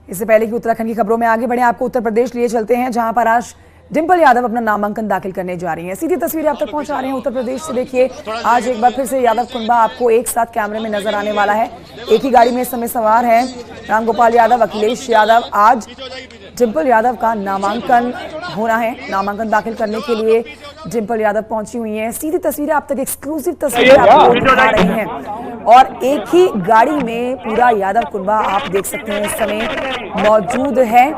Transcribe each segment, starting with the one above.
इससे पहले कि उत्तराखंड की खबरों में आगे बढ़े, आपको उत्तर प्रदेश लिए चलते हैं, जहां पर आज डिंपल यादव अपना नामांकन दाखिल करने जा रही हैं। सीधी तस्वीरें आप तक पहुंचा रहे हैं उत्तर प्रदेश से। देखिए, आज एक बार फिर से यादव कुनबा आपको एक साथ कैमरे में नजर आने वाला है। एक ही गाड़ी में इस समय सवार हैं रामगोपाल यादव, अखिलेश यादव। आज डिंपल यादव का नामांकन होना है। नामांकन दाखिल करने के लिए डिंपल यादव पहुंची हुई हैं। सीधी तस्वीरें आप तक, एक्सक्लूसिव तस्वीरें आपको दिखा रही हैं। और एक ही गाड़ी में पूरा यादव कुनबा आप देख सकते हैं इस समय मौजूद है।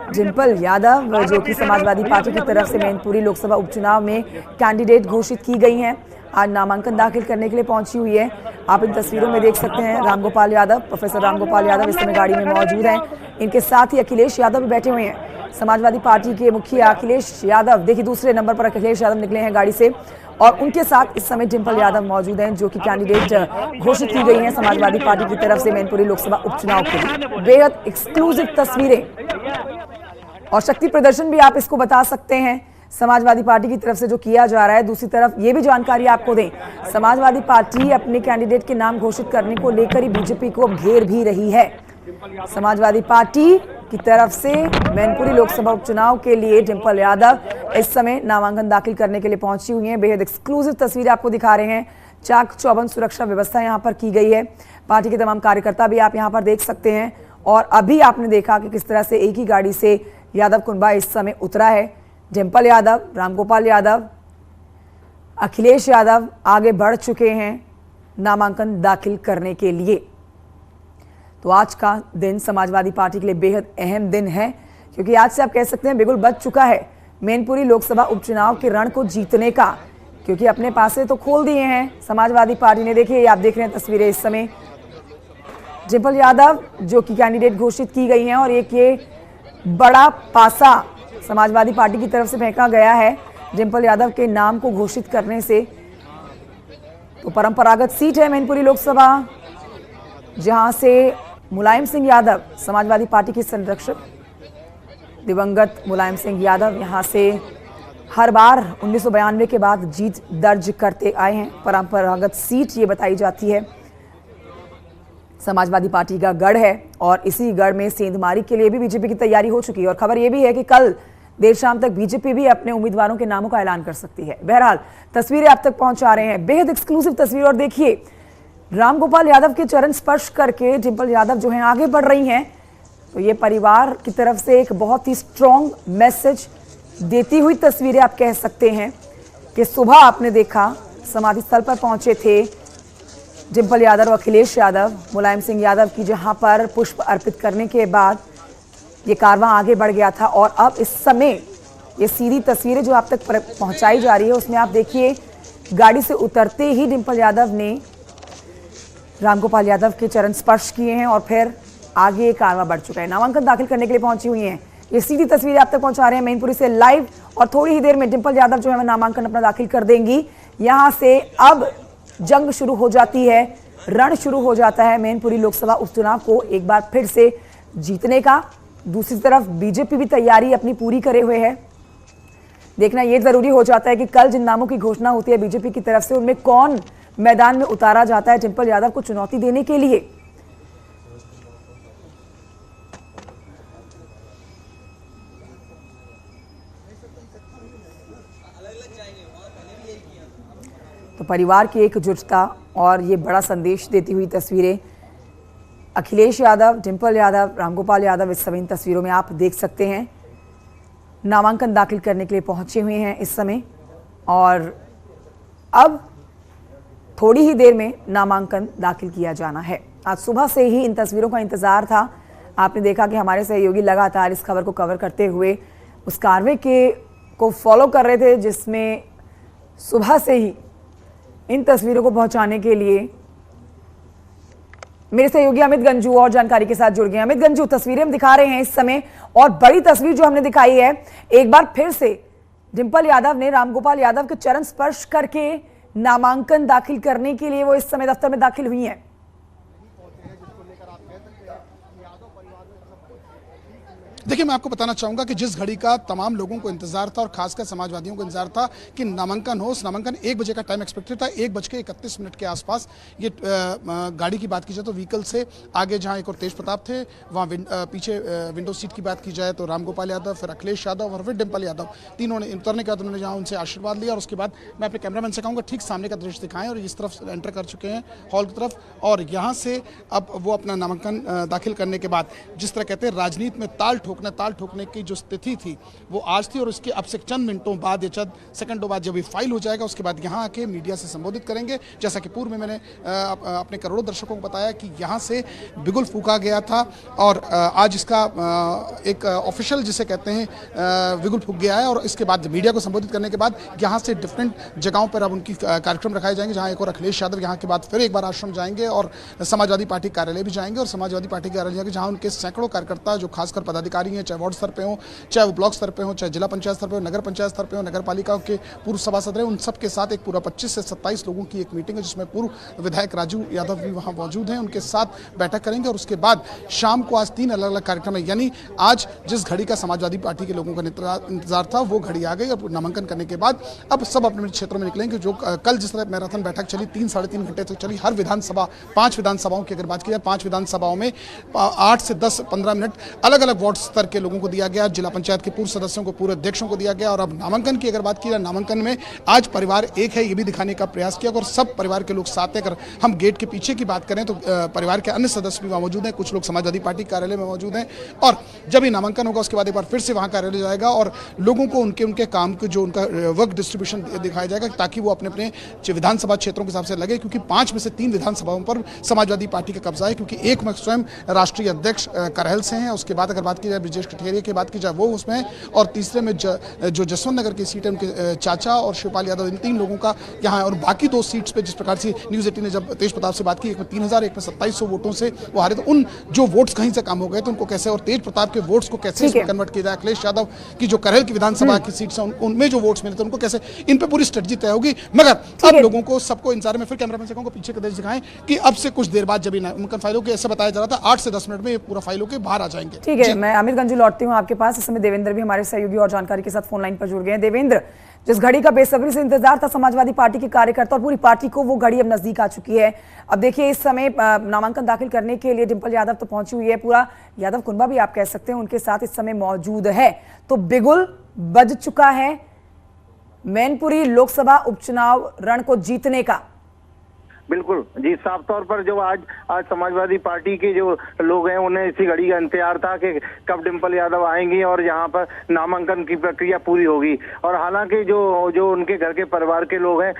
डिंपल यादव जो कि समाजवादी पार्टी की तरफ से मैनपुरी लोकसभा उपचुनाव में कैंडिडेट घोषित की गई हैं, आज नामांकन दाखिल करने के लिए पहुंची हुई है। आप इन तस्वीरों में देख सकते हैं रामगोपाल यादव, प्रोफेसर रामगोपाल यादव इस समय गाड़ी में मौजूद हैं। इनके साथ ही अखिलेश यादव भी बैठे हुए हैं। समाजवादी पार्टी के मुखिया अखिलेश यादव, देखिए दूसरे नंबर पर अखिलेश यादव निकले हैं गाड़ी से, और उनके साथ इस समय डिंपल यादव मौजूद हैं जो कि कैंडिडेट घोषित की गई हैं समाजवादी पार्टी की तरफ से मैनपुरी लोकसभा उपचुनाव के लिए। बेहद एक्सक्लूसिव तस्वीरें और शक्ति प्रदर्शन भी आप इसको बता सकते हैं समाजवादी पार्टी की तरफ से जो किया जा रहा है। दूसरी तरफ ये भी जानकारी आपको दें, समाजवादी पार्टी अपने कैंडिडेट के नाम घोषित करने को लेकर ही बीजेपी को अब घेर भी रही है। समाजवादी पार्टी की तरफ से मैनपुरी लोकसभा उपचुनाव के लिए डिंपल यादव इस समय नामांकन दाखिल करने के लिए पहुंची हुई हैं। बेहद एक्सक्लूसिव तस्वीरें आपको दिखा रहे हैं। चाक चौबंद सुरक्षा व्यवस्था यहां पर की गई है। पार्टी के तमाम कार्यकर्ता भी आप यहां पर देख सकते हैं। और अभी आपने देखा कि किस तरह से एक ही गाड़ी से यादव कुनबा इस समय उतरा है। डिंपल यादव, रामगोपाल यादव, अखिलेश यादव आगे बढ़ चुके हैं नामांकन दाखिल करने के लिए। तो आज का दिन समाजवादी पार्टी के लिए बेहद अहम दिन है, क्योंकि आज से आप कह सकते हैं बिगुल बज चुका है मैनपुरी लोकसभा उपचुनाव के रण को जीतने का, क्योंकि अपने पासे तो खोल दिए हैं समाजवादी पार्टी ने। देखिए, आप देख रहे हैं तस्वीरें इस समय डिंपल यादव जो कि कैंडिडेट घोषित की गई हैं, और एक ये बड़ा पासा समाजवादी पार्टी की तरफ से फेंका गया है डिंपल यादव के नाम को घोषित करने से। तो परंपरागत सीट है मैनपुरी लोकसभा, जहां से मुलायम सिंह यादव, समाजवादी पार्टी के संरक्षक दिवंगत मुलायम सिंह यादव यहां से हर बार 1992 के बाद जीत दर्ज करते आए हैं। परंपरागत सीट ये बताई जाती है समाजवादी पार्टी का गढ़ है, और इसी गढ़ में सेंधमारी के लिए भी बीजेपी की तैयारी हो चुकी है। और खबर यह भी है कि कल देर शाम तक बीजेपी भी अपने उम्मीदवारों के नामों का ऐलान कर सकती है। बहरहाल तस्वीरें आप तक पहुंचा रहे हैं, बेहद एक्सक्लूसिव तस्वीर। और देखिए, रामगोपाल यादव के चरण स्पर्श करके डिंपल यादव जो है आगे बढ़ रही हैं। तो ये परिवार की तरफ से एक बहुत ही स्ट्रॉन्ग मैसेज देती हुई तस्वीरें आप कह सकते हैं कि सुबह आपने देखा समाधि स्थल पर पहुंचे थे डिंपल यादव और अखिलेश यादव, मुलायम सिंह यादव की, जहां पर पुष्प अर्पित करने के बाद ये कारवां आगे बढ़ गया था। और अब इस समय ये सीधी तस्वीरें जो आप तक पहुंचाई जा रही है, उसमें आप देखिए गाड़ी से उतरते ही डिंपल यादव ने रामगोपाल यादव के चरण स्पर्श किए हैं, और फिर आगे कारवां बढ़ चुका है। नामांकन दाखिल करने के लिए पहुंची हुई हैं। ये सीधी तस्वीरें आप तक पहुंचा रहे हैं मैनपुरी से लाइव, और थोड़ी ही देर में डिंपल यादव जो है नामांकन अपना दाखिल कर देंगी। यहां से अब जंग शुरू हो जाती है, रण शुरू हो जाता है मैनपुरी लोकसभा उपचुनाव को एक बार फिर से जीतने का। दूसरी तरफ बीजेपी भी तैयारी अपनी पूरी करे हुए है। देखना यह जरूरी हो जाता है कि कल जिन नामों की घोषणा होती है बीजेपी की तरफ से, उनमें कौन मैदान में उतारा जाता है डिंपल यादव को चुनौती देने के लिए। तो परिवार की एकजुटता और ये बड़ा संदेश देती हुई तस्वीरें अखिलेश यादव, डिंपल यादव, रामगोपाल यादव इस समय इन तस्वीरों में आप देख सकते हैं नामांकन दाखिल करने के लिए पहुंचे हुए हैं इस समय। और अब थोड़ी ही देर में नामांकन दाखिल किया जाना है। आज सुबह से ही इन तस्वीरों का इंतजार था। आपने देखा कि हमारे सहयोगी लगातार इस खबर को कवर करते हुए उस कारवे को फॉलो कर रहे थे, जिसमें सुबह से ही इन तस्वीरों को पहुंचाने के लिए मेरे सहयोगी अमित गंजू और जानकारी के साथ जुड़ गए। अमित गंजू, तस्वीरें हम दिखा रहे हैं इस समय, और बड़ी तस्वीर जो हमने दिखाई है, एक बार फिर से डिंपल यादव ने रामगोपाल यादव के चरण स्पर्श करके नामांकन दाखिल करने के लिए वो इस समय दफ्तर में दाखिल हुई हैं। देखिए, मैं आपको बताना चाहूंगा कि जिस घड़ी का तमाम लोगों को इंतजार था और खासकर समाजवादियों को इंतजार था कि नामांकन हो, उस नामांकन 1 बजे का टाइम एक्सपेक्टेड था। 1:31 के आसपास ये गाड़ी की बात की जाए तो व्हीकल से आगे जहां एक और तेज प्रताप थे, वहां पीछे विंडो सीट की बात की जाए तो रामगोपाल यादव, फिर अखिलेश यादव और फिर डिम्पल यादव, तीनों ने उतरने के बाद उन्होंने जहां उनसे आशीर्वाद लिया और उसके बाद मैं अपने कैमरामैन से कहूँगा ठीक सामने का दृश्य दिखाएं और इस तरफ एंटर कर चुके हैं हॉल की तरफ। और यहाँ से अब वो अपना नामांकन दाखिल करने के बाद जिस तरह कहते हैं राजनीति में ताल ठोकने की जो स्थिति थी वो आज थी, और उसके अब से चंद मिनटों बाद या चंद सेकंडों बाद जब ये फाइल हो जाएगा उसके बाद यहाँ आके मीडिया से संबोधित करेंगे। जैसा कि पूर्व में मैंने अपने करोड़ों दर्शकों को बताया कि यहाँ से बिगुल फूका गया था और आज इसका एक ऑफिशियल जिसे कहते हैं बिगुल फूक गया है। और इसके बाद मीडिया को संबोधित करने के बाद यहाँ से डिफरेंट जगहों पर अब उनकी कार्यक्रम रखाए जाएंगे, जहाँ एक और अखिलेश यादव यहाँ के बाद फिर एक बार आश्रम जाएंगे और समाजवादी पार्टी कार्यालय भी जाएंगे। और समाजवादी पार्टी कार्यालय जाएंगे जहाँ उनके सैकड़ों कार्यकर्ता जो खासकर पदाधिकारी हैं, चाहे वार्ड स्तर पे हो, चाहे वो ब्लॉक स्तर पे हो, चाहे जिला पंचायत स्तर पे हो, नगर पंचायत स्तर पे हो, नगर पालिका के पूर्व सभासद रहे, उन सब के साथ एक पूरा 25 से 27 लोगों की एक मीटिंग है जिसमें पूर्व विधायक राजू यादव भी वहां मौजूद हैं, उनके साथ बैठक करेंगे। और उसके बाद शाम को आज 3 अलग अलग कार्यक्रम है, यानी आज जिस घड़ी का समाजवादी पार्टी के लोगों का इंतजार था वो घड़ी आ गई। अब नामांकन करने के बाद अब सब अपने क्षेत्रों में निकलेंगे। जो कल जिस तरह मैराथन बैठक चली 3-3.5 घंटे तक चली, हर विधानसभा 5 विधानसभाओं की अगर बात की जाए 5 विधानसभाओं में 8 से 10-15 मिनट अलग अलग वार्ड स्तर के लोगों को दिया गया, जिला पंचायत के पूर्व सदस्यों को, पूर्व अध्यक्षों को दिया गया। और अब नामांकन की अगर बात की जाए, नामांकन में आज परिवार एक है ये भी दिखाने का प्रयास किया और सब परिवार के लोग साथ हैं। अगर हम गेट के पीछे की बात करें तो परिवार के अन्य सदस्य भी वहाँ मौजूद हैं, कुछ लोग समाजवादी पार्टी कार्यालय में मौजूद हैं। और जब ये नामांकन होगा उसके बाद एक बार फिर से वहाँ कार्यालय जाएगा और लोगों को उनके काम के जो उनका वर्क डिस्ट्रीब्यूशन दिखाया जाएगा ताकि वो अपने अपने विधानसभा क्षेत्रों के हिसाब से लगे, क्योंकि 5 में से 3 विधानसभाओं पर समाजवादी पार्टी का कब्जा है, क्योंकि एक में स्वयं राष्ट्रीय अध्यक्ष करहल से हैं, उसके बाद अगर बात की जाए ब्रजेश कठेरिया की बात की जाए वो उसमें, और तीसरे में जो जसवंत नगर की सीट है उनके चाचा और शिवपाल यादव, इन 3 लोगों का यहाँ है। और बाकी 2 सीट्स पे जिस प्रकार से न्यूज़ 18 ने जब तेज प्रताप से बात की, एक में 3000 एक में 2700 वोटों से वो हारे, तो उन जो वोट्स कहीं से कम हो गए तो उनको कैसे, और तेज प्रताप के वोट्स को कैसे इसमें कन्वर्ट किया जाए, अखिलेश यादव की जो करहल की विधानसभा की सीट्स हैं उनमें जो वोट्स मिले थे उनको कैसे, इन पे पूरी स्ट्रेटजी तय होगी। मगर अब लोगों को सबको इंतजार में, फिर कैमरामैन से कहूंगा पीछे का दृश्य दिखाएं कि अब से कुछ देर बाद जब नामांकन फाइलों के ऐसे बताया जा रहा था 8 से 10 मिनट में ये पूरा फाइलों के बाहर आ जाएंगे। ठीक है, मैं अमित गंजू लौटती हूँ आपके पास। इस समय देवेंद्र भी हमारे सहयोगी और जानकारी के साथ फोन लाइन पर जुड़ गए हैं। देवेंद्र, जिस घड़ी का बेसब्री से इंतजार था समाजवादी पार्टी के कार्यकर्ता और पूरी पार्टी को, वो घड़ी अब नजदीक आ चुकी है। अब देखिए इस समय नामांकन दाखिल करने के लिए डिम्पल यादव तो पहुंची हुई है, पूरा यादव कुनबा भी आप कह सकते हैं उनके साथ इस समय मौजूद है। तो बिगुल बज चुका है मैनपुरी लोकसभा उपचुनाव रण को जीतने का। बिल्कुल जी, साफ तौर पर जो आज समाजवादी पार्टी के जो लोग हैं उन्हें इसी घड़ी का इंतजार था कि कब डिम्पल यादव आएंगी और यहाँ पर नामांकन की प्रक्रिया पूरी होगी। और हालांकि जो उनके घर के परिवार के लोग हैं,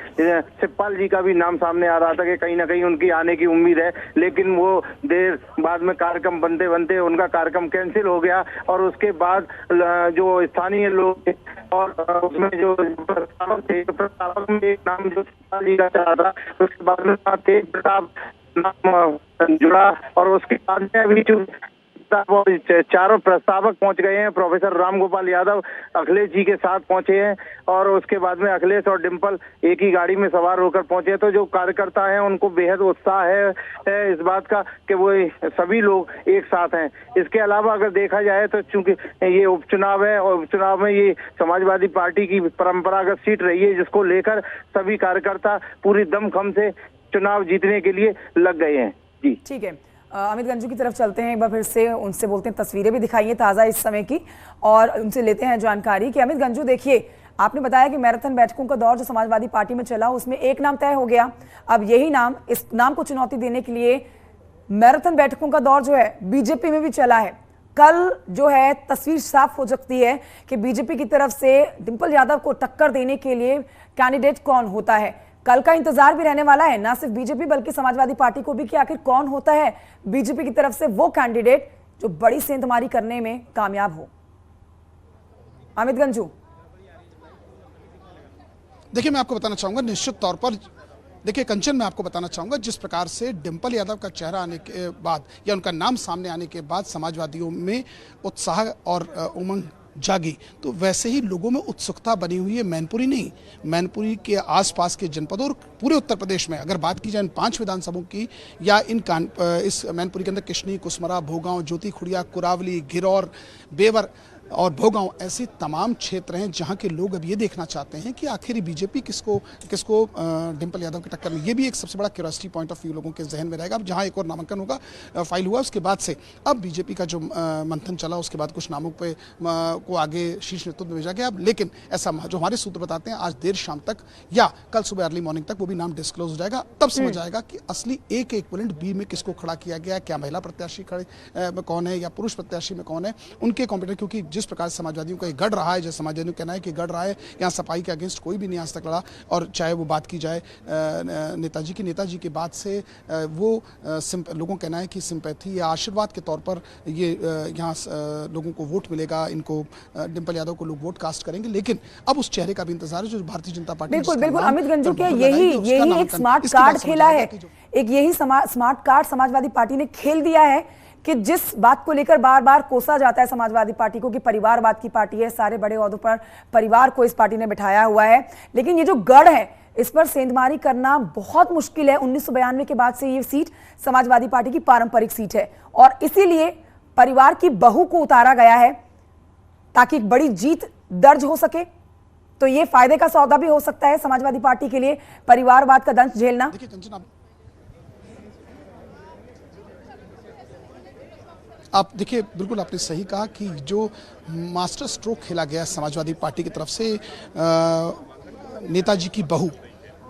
शिवपाल जी का भी नाम सामने आ रहा था कि कहीं ना कहीं उनकी आने की उम्मीद है, लेकिन वो देर बाद में कार्यक्रम बनते बनते उनका कार्यक्रम कैंसिल हो गया। और उसके बाद जो स्थानीय लोग और उसमें जो प्रस्तावक में एक नाम जो शिवपाल जी का चला था, उसके बाद में तेज प्रताप नाम जुड़ा और उसके बाद में अभी जो चारों प्रस्तावक पहुंच गए हैं। प्रोफेसर रामगोपाल यादव अखिलेश जी के साथ पहुंचे हैं और उसके बाद में अखिलेश और डिम्पल एक ही गाड़ी में सवार होकर पहुंचे। तो जो कार्यकर्ता हैं उनको बेहद उत्साह है इस बात का कि वो सभी लोग एक साथ हैं। इसके अलावा अगर देखा जाए तो चूंकि ये उपचुनाव है और उपचुनाव में ये समाजवादी पार्टी की परंपरागत सीट रही है जिसको लेकर सभी कार्यकर्ता पूरी दमखम से चुनाव जीतने के लिए लग गए हैं। जी ठीक है, अमित गंजू की तरफ चलते हैं, एक बार फिर से उनसे बोलते हैं, तस्वीरें भी दिखाइए ताज़ा इस समय की और उनसे लेते हैं जानकारी कि अमित गंजू देखिए, आपने बताया कि मैराथन बैठकों का दौर जो समाजवादी पार्टी में चला उसमें एक नाम तय हो गया। अब यही नाम, इस नाम को चुनौती देने के लिए मैराथन बैठकों का दौर जो है बीजेपी में भी चला है। कल जो है तस्वीर साफ हो सकती है कि बीजेपी की तरफ से डिम्पल यादव को टक्कर देने के लिए कैंडिडेट कौन होता है। कल का इंतजार भी रहने वाला है, ना सिर्फ बीजेपी बल्कि समाजवादी पार्टी को भी कि आखिर कौन होता है बीजेपी की तरफ से वो कैंडिडेट जो बड़ी सेंधमारी करने में कामयाब हो। अमित गंजू, देखिए मैं आपको बताना चाहूंगा निश्चित तौर पर, देखिए कंचन, मैं आपको बताना चाहूंगा जिस प्रकार से डिम्पल यादव का चेहरा आने के बाद या उनका नाम सामने आने के बाद समाजवादियों में उत्साह और उमंग जागी, तो वैसे ही लोगों में उत्सुकता बनी हुई है। मैनपुरी नहीं, मैनपुरी के आसपास के जनपदों और पूरे उत्तर प्रदेश में अगर बात की जाए इन 5 विधानसभाओं की या इस मैनपुरी के अंदर किशनी, कुसमरा, भोगांव, ज्योति खुड़िया, कुरावली, घिरौर, बेवर और भोगांव ऐसे तमाम क्षेत्र हैं जहां के लोग अब ये देखना चाहते हैं कि आखिर बीजेपी किसको डिंपल यादव की टक्कर में। ये भी एक सबसे बड़ा क्यूरियोसिटी पॉइंट ऑफ व्यू लोगों के जहन में रहेगा। अब जहां एक और नामांकन होगा, फाइल हुआ, उसके बाद से अब बीजेपी का जो मंथन चला, उसके बाद कुछ नामों पे को आगे शीर्ष नेतृत्व में भेजा गया। अब लेकिन ऐसा जो हमारे सूत्र बताते हैं, आज देर शाम तक या कल सुबह अर्ली मॉर्निंग तक वो भी नाम डिस्क्लोज हो जाएगा। तब समझ आएगा कि असली एक पोलिंग बी में किसको खड़ा किया गया, क्या महिला प्रत्याशी खड़े कौन है या पुरुष प्रत्याशी में कौन है, उनके कॉम्पिटिटर। क्योंकि जिस प्रकार समाजवादियों का गढ़ रहा है, जैसे समाजवादियों का कहना है कि गढ़ रहा है, यहाँ सफाई के अगेंस्ट कोई भी नहीं आज तक लड़ा। और चाहे वो बात की जाए नेताजी के बाद से वो लोगों का कहना है कि सिंपैथी या आशीर्वाद के तौर पर ये यहाँ लोगों को वोट मिलेगा, इनको डिंपल यादव को लोग वोट कास्ट करेंगे। लेकिन अब उस चेहरे का भी इंतजार है जो भारतीय जनता पार्टी। बिल्कुल अमित गंजू के यही एक स्मार्ट कार्ड खेला है, एक यही स्मार्ट कार्ड समाजवादी पार्टी ने खेल दिया है कि जिस बात को लेकर बार बार कोसा जाता है समाजवादी पार्टी को कि परिवारवाद की पार्टी है, सारे बड़े ओहदों पर परिवार को इस पार्टी ने बिठाया हुआ है, लेकिन ये जो गढ़ है इस पर सेंधमारी करना बहुत मुश्किल है। 1992 के बाद से ये सीट समाजवादी पार्टी की पारंपरिक सीट है और इसीलिए परिवार की बहू को उतारा गया है ताकि एक बड़ी जीत दर्ज हो सके। तो ये फायदे का सौदा भी हो सकता है समाजवादी पार्टी के लिए, परिवारवाद का दंश झेलना। आप देखिए, बिल्कुल आपने सही कहा कि जो मास्टर स्ट्रोक खेला गया समाजवादी पार्टी की तरफ से नेताजी की बहू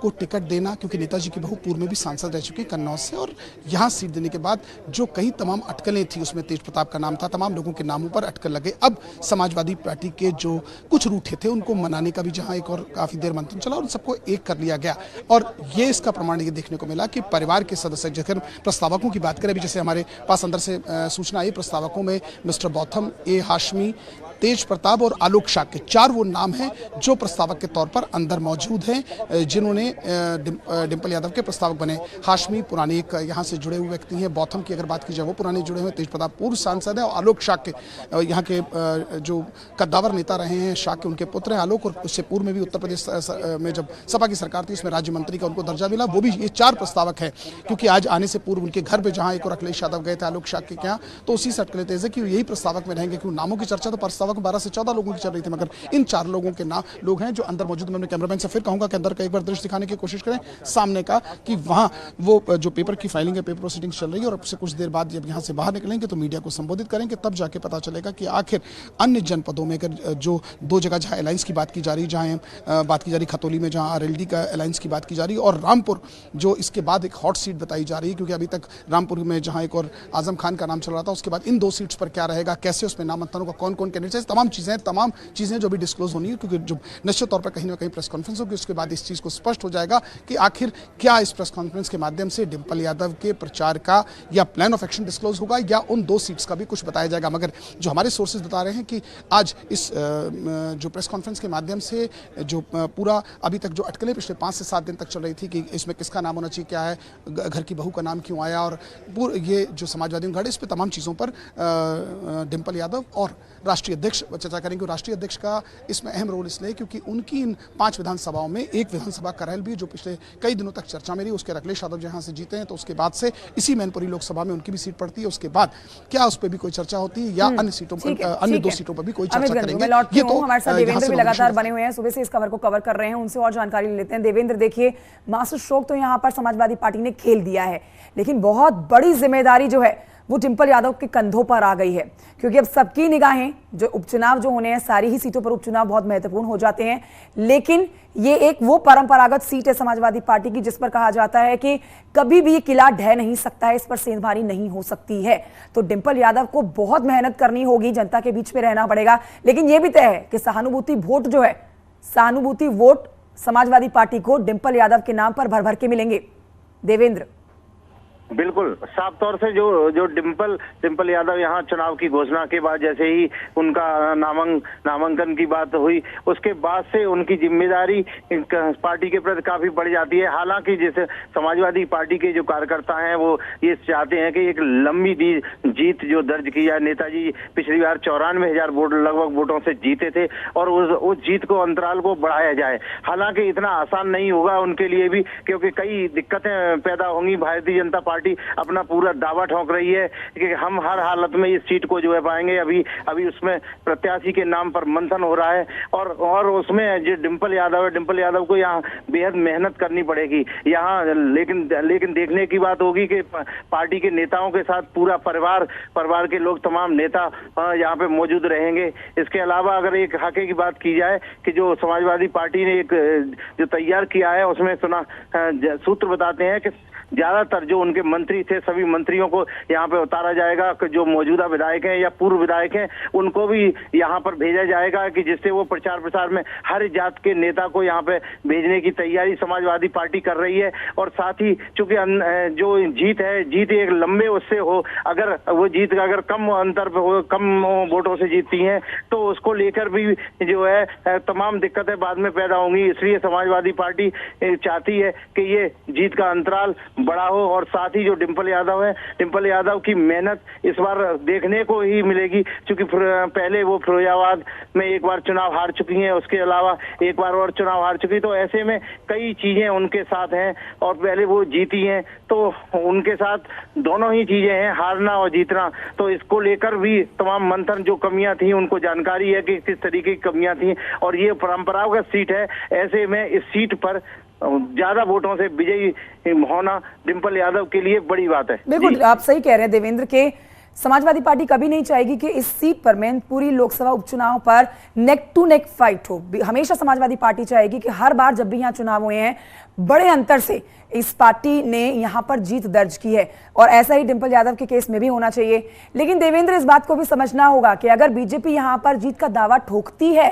को टिकट देना, क्योंकि नेताजी की बहू पूर्व में भी सांसद रह चुके हैं कन्नौज से, और यहाँ सीट देने के बाद जो कई तमाम अटकलें थी, उसमें तेज प्रताप का नाम था, तमाम लोगों के नामों पर अटकल लगे। अब समाजवादी पार्टी के जो कुछ रूठे थे उनको मनाने का भी जहाँ एक और काफ़ी देर मंथन चला और उन सबको एक कर लिया गया। और ये इसका प्रमाण ये देखने को मिला कि परिवार के सदस्य, जैसे प्रस्तावकों की बात करें, अभी जैसे हमारे पास अंदर से सूचना आई, प्रस्तावकों में मिस्टर बौथम, ए हाशमी, तेज प्रताप और आलोक शाक्य, 4 वो नाम हैं जो प्रस्तावक के तौर पर अंदर मौजूद हैं, जिन्होंने डिंपल यादव के प्रस्तावक बने। हाशमी पुराने एक यहाँ से जुड़े हुए व्यक्ति हैं, बौथम की अगर बात की जाए वो पुराने जुड़े हुए, तेज प्रताप पूर्व सांसद है, और आलोक शाक्य यहाँ के जो कद्दावर नेता रहे हैं, शाक्य उनके पुत्र हैं। आलोक, और उससे पूर्व में भी उत्तर प्रदेश में जब सपा की सरकार थी उसमें राज्य मंत्री का उनको दर्जा मिला, वो भी ये 4 प्रस्तावक हैं। क्योंकि आज आने से पूर्व उनके घर पर जहाँ एक और अखिलेश यादव गए थे आलोक शाक्य के यहाँ, तो उसी से अटकलें तेज है कि यही प्रस्तावक में रहेंगे। क्योंकि नामों की चर्चा तो प्रस्तावक 12 से 14 लोगों की चल रही थी, मगर इन 4 लोगों के नाम लोग हैं जो अंदर मौजूद। मैं कैमरामैन से फिर कहूंगा कि अंदर का एक बार दृश्य दिखाने की कोशिश करें सामने का, कि वहां वो जो पेपर की फाइलिंग है, पेपर प्रोसीडिंग चल रही है, और अब से कुछ देर बाद जब यहां से बाहर निकलेंगे तो मीडिया को संबोधित करेंगे, तब जाके पता चलेगा कि आखिर अन्य जनपदों में अगर जो 2 जगह जहां अलायंस की बात की जा रही है, जहां बात की जा रही खतौली में जहां आरएलडी का अलायंस की बात की जा रही है, और रामपुर जो इसके बाद एक हॉट सीट बताई जा रही है, क्योंकि अभी तक रामपुर में जहां एक और आजम खान का नाम चल रहा था, उसके बाद इन 2 सीट्स पर क्या रहेगा, कैसे उसमें नामांकनों का कौन कौन कैंडिडेट, तमाम चीजें जो भी डिस्क्लोज होनी है, क्योंकि जो निश्चित तौर पर कहीं ना कहीं प्रेस कॉन्फ्रेंस होगी, उसके बाद इस चीज को स्पष्ट हो जाएगा कि आखिर क्या इस प्रेस कॉन्फ्रेंस के माध्यम से डिंपल यादव के प्रचार का या प्लान ऑफ एक्शन डिस्क्लोज होगा, या उन 2 सीट्स का भी कुछ बताया जाएगा। मगर जो हमारे सोर्सेज बता रहे हैं कि आज इस जो प्रेस कॉन्फ्रेंस के माध्यम से जो पूरा अभी तक जो अटकलें पिछले 5 से 7 दिन तक चल रही थी कि इसमें किसका नाम होना चाहिए, क्या है, घर की बहू का नाम क्यों आया, और ये जो समाजवादी गढ़, इस पर तमाम चीज़ों पर डिंपल यादव और राष्ट्रीय अध्यक्ष चर्चा करेंगे। राष्ट्रीय अध्यक्ष का इसमें अहम रोल इसलिए क्योंकि उनकी इन 5 विधानसभाओं में एक विधानसभा करहल भी जो पिछले कई दिनों तक चर्चा में रही, उसके अखिलेश यादव जहां से जीते हैं, तो उसके बाद से इसी मैनपुरी लोकसभा में उनकी भी सीट पड़ती है। उसके बाद क्या उस पर भी कोई चर्चा होती है या अन्य सीटों पर, अन्य 2 सीटों पर भी कोई चर्चा करेंगे। ये तो हमारे साथ देवेंद्र भी लगातार बने हुए हैं, सुबह से इस खबर को कवर कर रहे हैं, उनसे और जानकारी लेते हैं। देवेंद्र, देखिए, मास्टर स्ट्रोक तो यहाँ पर समाजवादी पार्टी ने खेल दिया है, लेकिन बहुत बड़ी जिम्मेदारी जो है वो डिंपल यादव के कंधों पर आ गई है, क्योंकि अब सबकी निगाहें, जो उपचुनाव जो होने हैं, सारी ही सीटों पर उपचुनाव बहुत महत्वपूर्ण हो जाते हैं, लेकिन ये एक वो परंपरागत सीट है समाजवादी पार्टी की जिस पर कहा जाता है कि कभी भी ये किला ढह नहीं सकता है, इस पर सेंधमारी नहीं हो सकती है। तो डिंपल यादव को बहुत मेहनत करनी होगी, जनता के बीच में रहना पड़ेगा, लेकिन ये भी तय है कि सहानुभूति वोट जो है, सहानुभूति वोट समाजवादी पार्टी को डिंपल यादव के नाम पर भर भर के मिलेंगे। देवेंद्र, बिल्कुल साफ तौर से जो डिम्पल यादव यहाँ चुनाव की घोषणा के बाद जैसे ही उनका नामांकन की बात हुई, उसके बाद से उनकी जिम्मेदारी पार्टी के प्रति काफी बढ़ जाती है। हालांकि जैसे समाजवादी पार्टी के जो कार्यकर्ता हैं वो ये चाहते हैं कि एक लंबी जीत जो दर्ज की जाए। नेताजी पिछली बार 94,000 वोट लगभग वोटों से जीते थे और उस जीत को अंतराल को बढ़ाया जाए। हालांकि इतना आसान नहीं होगा उनके लिए भी, क्योंकि कई दिक्कतें पैदा होंगी। भारतीय जनता पार्टी अपना पूरा दावा ठोक रही है कि हम हर हालत में इस सीट को जो है पाएंगे। अभी उसमें प्रत्याशी के नाम पर मंथन हो रहा है और उसमें जो डिम्पल यादव को यहाँ बेहद मेहनत करनी पड़ेगी यहाँ। लेकिन देखने की बात होगी कि पार्टी के नेताओं के साथ पूरा परिवार के लोग, तमाम नेता यहाँ पे मौजूद रहेंगे। इसके अलावा अगर एक खाके की बात की जाए कि जो समाजवादी पार्टी ने एक जो तैयार किया है, उसमें सूत्र बताते हैं कि ज्यादातर जो उनके मंत्री थे, सभी मंत्रियों को यहाँ पे उतारा जाएगा। जो मौजूदा विधायक हैं या पूर्व विधायक हैं उनको भी यहाँ पर भेजा जाएगा कि जिससे वो प्रचार प्रसार में हर जात के नेता को यहाँ पे भेजने की तैयारी समाजवादी पार्टी कर रही है। और साथ ही चूंकि जो जीत एक लंबे उससे हो, अगर वो जीत अगर कम अंतर पे हो, कम वोटों से जीतती हैं तो उसको लेकर भी जो है तमाम दिक्कतें बाद में पैदा होंगी। इसलिए समाजवादी पार्टी चाहती है कि ये जीत का अंतराल बड़ा हो। और साथ ही जो डिम्पल यादव की मेहनत इस बार देखने को ही मिलेगी, क्योंकि पहले वो फिरोजाबाद में एक बार चुनाव हार चुकी हैं, उसके अलावा एक बार और चुनाव हार चुकी। तो ऐसे में कई चीजें उनके साथ हैं और पहले वो जीती हैं, तो उनके साथ दोनों ही चीजें हैं, हारना और जीतना। तो इसको लेकर भी तमाम मंथन जो कमियां थी उनको जानकारी है कि किस तरीके की कमियां थी। और ये परंपरागत सीट है, ऐसे में इस सीट पर ज्यादा वोटों से विजयी होना डिम्पल यादव के लिए बड़ी बात है। बिल्कुल आप सही कह रहे हैं देवेंद्र के समाजवादी पार्टी कभी नहीं चाहेगी कि इस सीट पर मैनपुरी लोकसभा उपचुनाव पर नेक टू नेक फाइट हो। हमेशा समाजवादी पार्टी चाहेगी कि हर बार जब भी यहाँ चुनाव हुए हैं बड़े अंतर से इस पार्टी ने यहाँ पर जीत दर्ज की है और ऐसा ही डिम्पल यादव के केस में भी होना चाहिए। लेकिन देवेंद्र इस बात को भी समझना होगा कि अगर बीजेपी यहाँ पर जीत का दावा ठोकती है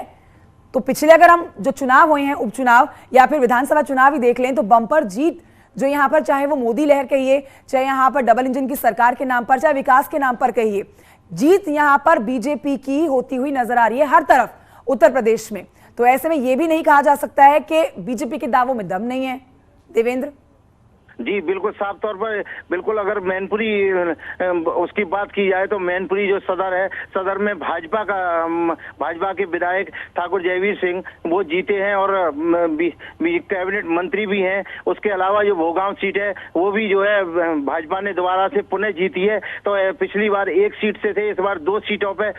तो पिछले अगर हम जो चुनाव हुए हैं उपचुनाव या फिर विधानसभा चुनाव ही देख लें तो बम्पर जीत जो यहाँ पर चाहे वो मोदी लहर कहिए, चाहे यहाँ पर डबल इंजन की सरकार के नाम पर, चाहे विकास के नाम पर कहिए, जीत यहाँ पर बीजेपी की होती हुई नजर आ रही है हर तरफ उत्तर प्रदेश में। तो ऐसे में ये भी नहीं कहा जा सकता है कि बीजेपी के दावों में दम नहीं है। देवेंद्र जी बिल्कुल साफ तौर पर बिल्कुल। अगर मैनपुरी उसकी बात की जाए तो मैनपुरी जो सदर है, सदर में भाजपा के विधायक ठाकुर जयवीर सिंह वो जीते हैं और कैबिनेट मंत्री भी हैं। उसके अलावा जो भोगांव सीट है वो भी जो है भाजपा ने दोबारा से पुनः जीती है। तो पिछली बार एक सीट से थे, इस बार 2 सीटों पे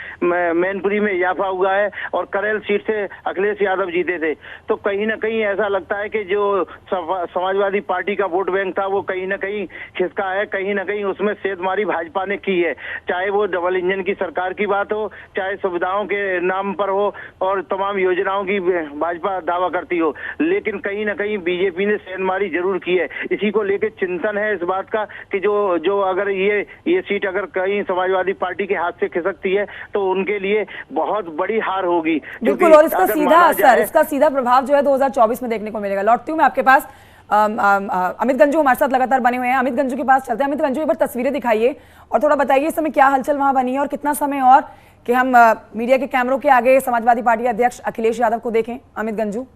मैनपुरी में इजाफा हुआ है और करेल सीट से अखिलेश यादव जीते थे। तो कहीं ना कहीं ऐसा लगता है कि जो समाजवादी पार्टी का वोट था वो कहीं ना कहीं खिसका है, कहीं ना कहीं उसमें सेधमारी भाजपा ने की है। चाहे वो डबल इंजन की सरकार की बात हो, चाहे सुविधाओं के नाम पर हो और तमाम योजनाओं की भाजपा दावा करती हो, लेकिन कहीं ना कहीं बीजेपी ने सेधमारी जरूर की है। इसी को लेकर चिंतन है इस बात का कि जो अगर ये सीट अगर कहीं समाजवादी पार्टी के हाथ से खिसकती है तो उनके लिए बहुत बड़ी हार होगी। बिल्कुल, और इसका सीधा असर, इसका सीधा प्रभाव जो है 2024 में देखने को मिलेगा। लौटती हूँ मैं आपके पास। अमित गंजू हमारे साथ लगातार बने हुए हैं। अमित गंजू के पास चलते हैं। अमित गंजू एक बार तस्वीरें दिखाइए और थोड़ा बताइए इस समय क्या हलचल वहां बनी है और कितना समय और कि हम मीडिया के कैमरों के आगे समाजवादी पार्टी अध्यक्ष अखिलेश यादव को देखें। अमित गंजू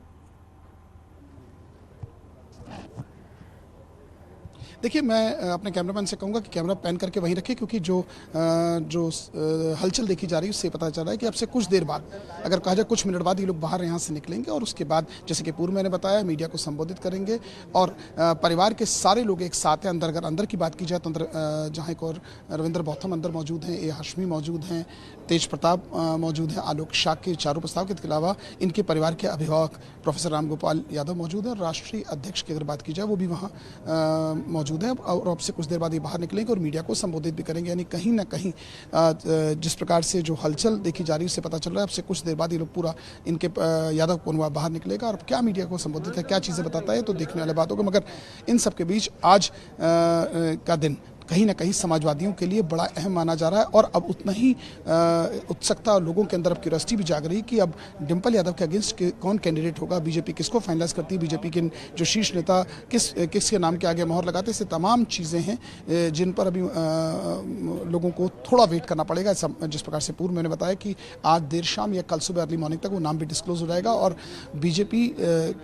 देखिए, मैं अपने कैमरामैन से कहूँगा कि कैमरा पैन करके वहीं रखें, क्योंकि जो हलचल देखी जा रही है उससे पता चल रहा है कि अब से कुछ देर बाद, अगर कहा जाए कुछ मिनट बाद, ये लोग बाहर यहाँ से निकलेंगे और उसके बाद जैसे कि पूर्व मैंने बताया मीडिया को संबोधित करेंगे और परिवार के सारे लोग एक साथ हैं। अगर अंदर की बात की जाए तो अंदर जहाँ एक और रविंद्र बौथम अंदर मौजूद हैं, ए हाशमी मौजूद हैं, तेज प्रताप मौजूद हैं, आलोक शाक्य, चारू प्रस्ताव के अलावा इनके परिवार के अभिभावक प्रोफेसर रामगोपाल यादव मौजूद हैं और राष्ट्रीय अध्यक्ष की अगर बात की जाए वो भी वहाँ मौजूद है। और अब से कुछ देर बाद ये बाहर निकलेंगे और मीडिया को संबोधित भी करेंगे। यानी कहीं ना कहीं जिस प्रकार से जो हलचल देखी जा रही है उससे पता चल रहा है अब से कुछ देर बाद ये लोग पूरा इनके यादव कुनबा बाहर निकलेगा और क्या मीडिया को संबोधित है, क्या चीज़ें बताता है, तो देखने वाली बात होगा। मगर इन सब के बीच आज का दिन कहीं ना कहीं समाजवादियों के लिए बड़ा अहम माना जा रहा है। और अब उतना ही उत्सुकता लोगों के अंदर, अब क्यूरियोसिटी भी जाग रही है कि अब डिंपल यादव के अगेंस्ट कौन कैंडिडेट होगा, बीजेपी किसको फाइनलाइज करती है, बीजेपी के जो शीर्ष नेता किसके नाम के आगे मोहर लगाते हैं। ये तमाम चीज़ें हैं जिन पर अभी लोगों को थोड़ा वेट करना पड़ेगा। जिस प्रकार से पूर्व मैंने बताया कि आज देर शाम या कल सुबह अर्ली मॉर्निंग तक वो नाम भी डिस्क्लोज हो जाएगा और बीजेपी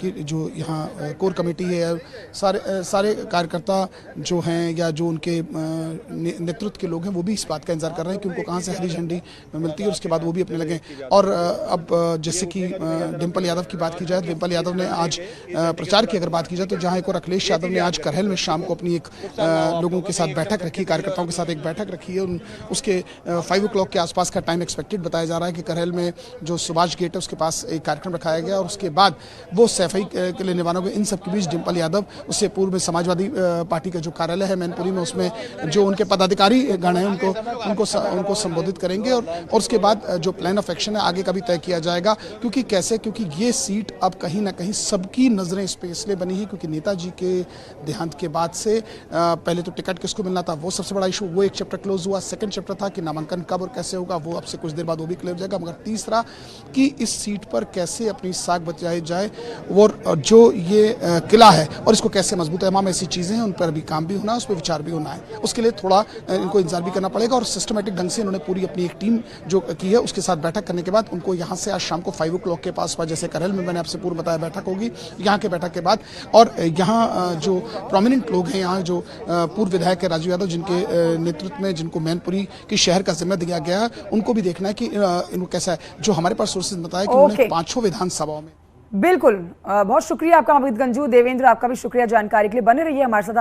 की जो यहाँ कोर कमेटी है, सारे कार्यकर्ता जो हैं या जो उनके नेतृत्व के लोग हैं, वो भी इस बात का इंतजार कर रहे हैं कि उनको कहाँ से हरी झंडी मिलती है और उसके बाद वो भी अपने लगे। और अब जैसे कि डिंपल यादव की बात की जाए, डिंपल यादव ने आज प्रचार की अगर बात की जाए तो जहाँ एक और अखिलेश यादव ने आज करहल में शाम को अपनी एक लोगों के साथ बैठक रखी, कार्यकर्ताओं के साथ एक बैठक रखी है। उसके 5 o'clock के आसपास का टाइम एक्सपेक्टेड बताया जा रहा है कि करहल में जो सुभाष गेट है उसके पास एक कार्यक्रम रखाया गया और उसके बाद वो सैफई के लेने वालों को, इन सब के बीच डिंपल यादव, उससे पूर्व में समाजवादी पार्टी का जो कार्यालय है मैनपुरी में, उसमें जो उनके पदाधिकारी गण हैं उनको संबोधित करेंगे और उसके बाद जो प्लान ऑफ एक्शन है आगे का भी तय किया जाएगा। क्योंकि ये सीट अब कहीं ना कहीं सबकी नजरें इस पे इसलिए बनी है क्योंकि नेताजी के देहांत के बाद से पहले तो टिकट किसको मिलना था वो सबसे बड़ा इशू, वो एक चैप्टर क्लोज हुआ। सेकंड चैप्टर था कि नामांकन कब और कैसे होगा, वो अब से कुछ देर बाद वो भी क्लियर हो जाएगा। मगर तीसरा कि इस सीट पर कैसे अपनी साख बचाई जाए और जो ये किला है और इसको कैसे मजबूत है, तमाम ऐसी चीजें हैं उन पर अभी काम भी होना है, उस पर विचार भी होना है। उसके लिए थोड़ा इनको इंतजार भी करना पड़ेगा और सिस्टमेटिक ढंग से इन्होंने पूरी अपनी एक टीम जो की है उसके साथ बैठक करने के बाद उनको यहाँ से आज शाम को 5 o'clock के पास जैसे करहल में मैंने आपसे पूर्व बताया बैठक होगी, यहाँ के बैठक के बाद और यहाँ जो प्रोमिनेंट लोग हैं, यहाँ जो पूर्व विधायक है राजू यादव, जिनके नेतृत्व में जिनको मैनपुरी की शहर का जिम्मा दिया गया है, उनको भी देखना है कि इनको कैसा है। जो हमारे पास सोर्सेज बताया कि उन्होंने 5 विधानसभाओं में। बिल्कुल, बहुत शुक्रिया आपका अमित गंजू। देवेंद्र, आपका भी शुक्रिया जानकारी के लिए। बने रहिए हमारे साथ।